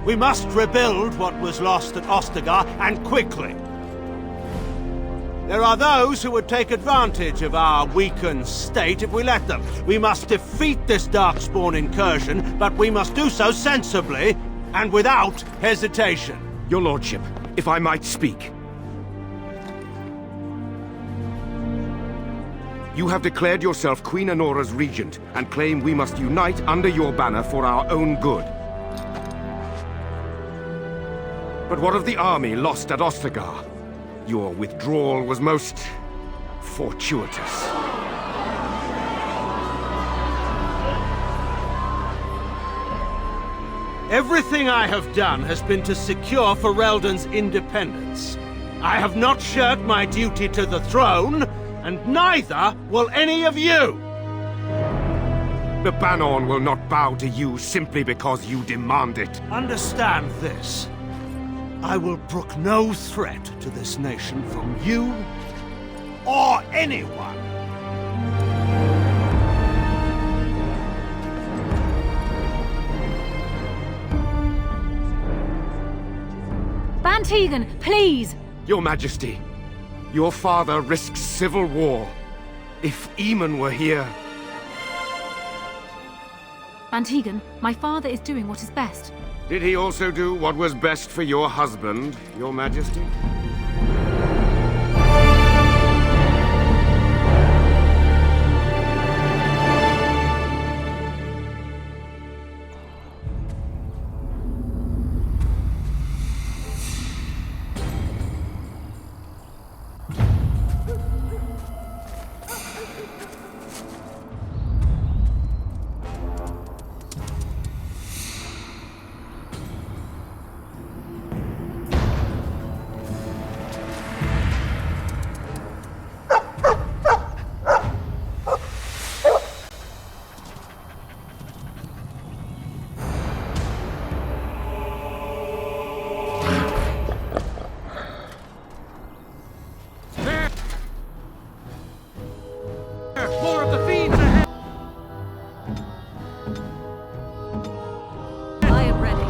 We must rebuild what was lost at Ostagar, and quickly. There are those who would take advantage of our weakened state if we let them. We must defeat this Darkspawn incursion, but we must do so sensibly and without hesitation. Your Lordship, if I might speak. You have declared yourself Queen Honora's regent, and claim we must unite under your banner for our own good. But what of the army lost at Ostagar? Your withdrawal was most fortuitous. Everything I have done has been to secure Ferelden's independence. I have not shirked my duty to the throne, and neither will any of you! The Banon will not bow to you simply because you demand it. Understand this. I will brook no threat to this nation from you or anyone. Bantegan, please! Your Majesty, your father risks civil war. If Eamon were here... Bantegan, my father is doing what is best. Did he also do what was best for your husband, Your Majesty? More of the fiends ahead! I am ready.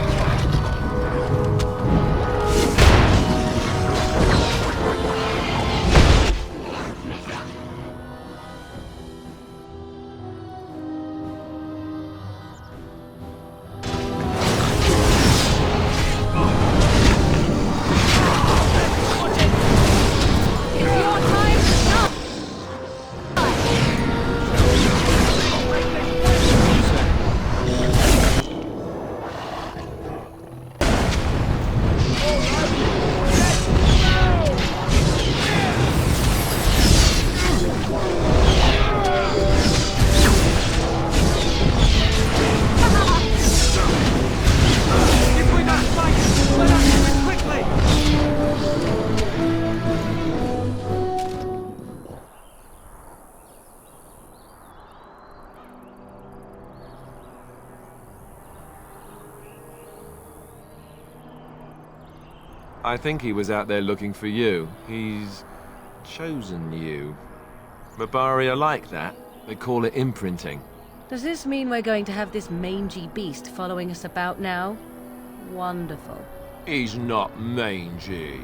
I think he was out there looking for you. He's chosen you. Mabari are like that. They call it imprinting. Does this mean we're going to have this mangy beast following us about now? Wonderful. He's not mangy.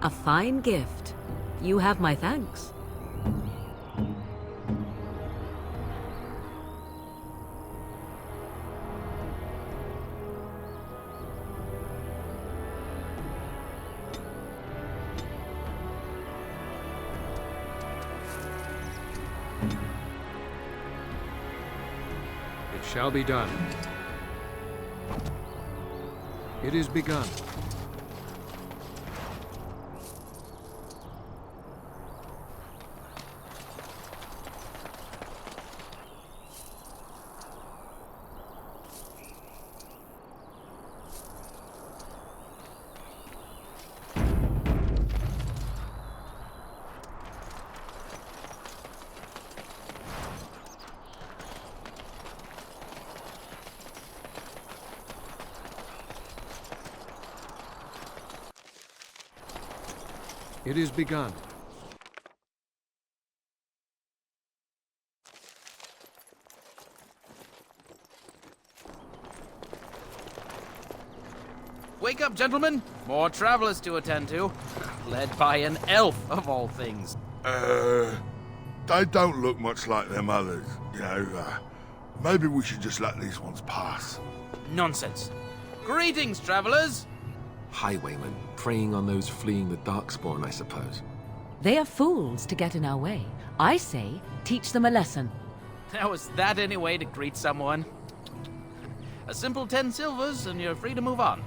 A fine gift. You have my thanks. It shall be done. It is begun. It is begun. Wake up, gentlemen! More travelers to attend to. Led by an elf, of all things. They don't look much like them others, you know. Maybe we should just let these ones pass. Nonsense. Greetings, travelers! Highwaymen, preying on those fleeing the Darkspawn, I suppose. They are fools to get in our way. I say, teach them a lesson. Now, is that any way to greet someone? A simple 10 silvers, and you're free to move on.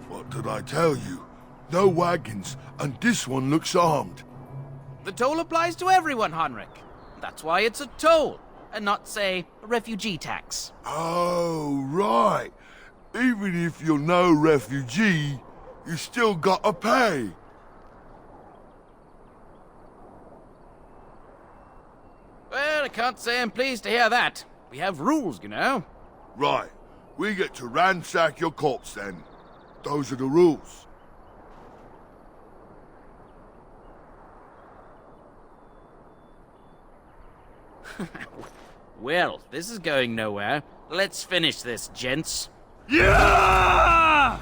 What did I tell you? No wagons, and this one looks armed. The toll applies to everyone, Henrik. That's why it's a toll, and not, say, a refugee tax. Oh, right. Even if you're no refugee, you still gotta pay. Well, I can't say I'm pleased to hear that. We have rules, you know. Right. We get to ransack your corpse then. Those are the rules. Well, this is going nowhere. Let's finish this, gents. Yeah!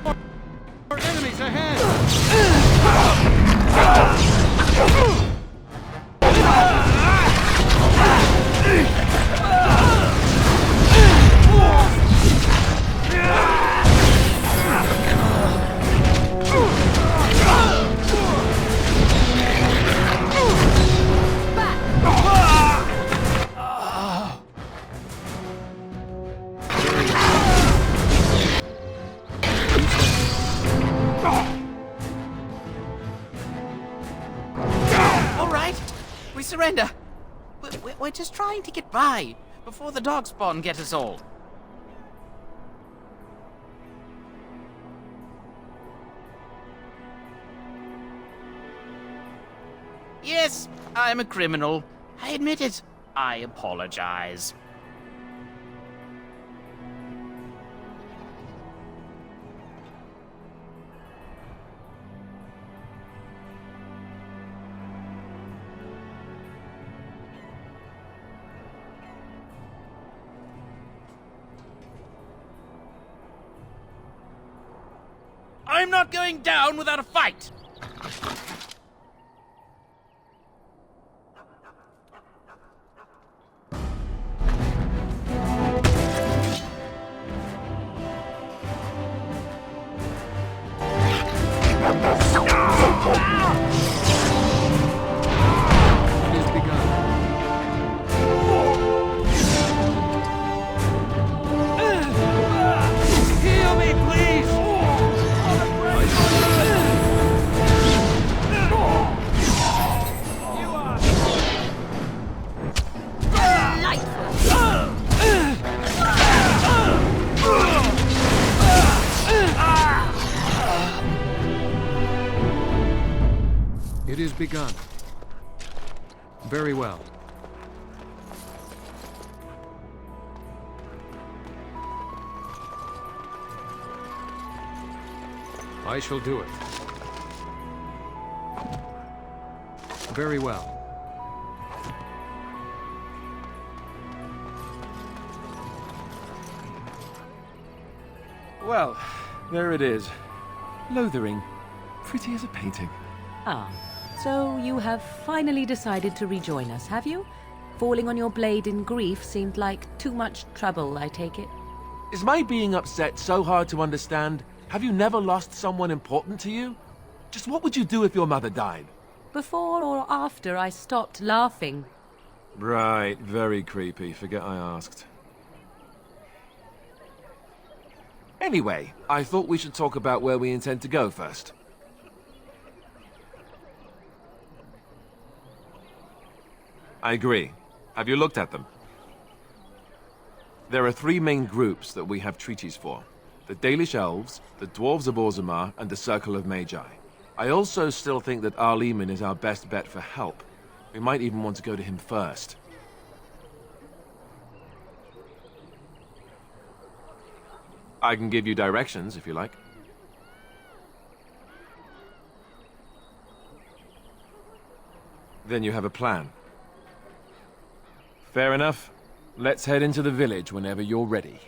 More enemies ahead! Surrender. We're just trying to get by before the Darkspawn get us all. Yes, I'm a criminal. I admit it. I apologize. I'm not going down without a fight! Heal me, please! It is begun. Very well. I shall do it. Very well. Well, there it is. Lothering. Pretty as a painting. Ah, so you have finally decided to rejoin us, have you? Falling on your blade in grief seemed like too much trouble, I take it. Is my being upset so hard to understand? Have you never lost someone important to you? Just what would you do if your mother died? Before or after I stopped laughing. Right, very creepy. Forget I asked. Anyway, I thought we should talk about where we intend to go first. I agree. Have you looked at them? There are 3 main groups that we have treaties for. The Dalish Elves, the Dwarves of Orzammar, and the Circle of Magi. I also still think that Arleman is our best bet for help. We might even want to go to him first. I can give you directions, if you like. Then you have a plan. Fair enough. Let's head into the village whenever you're ready.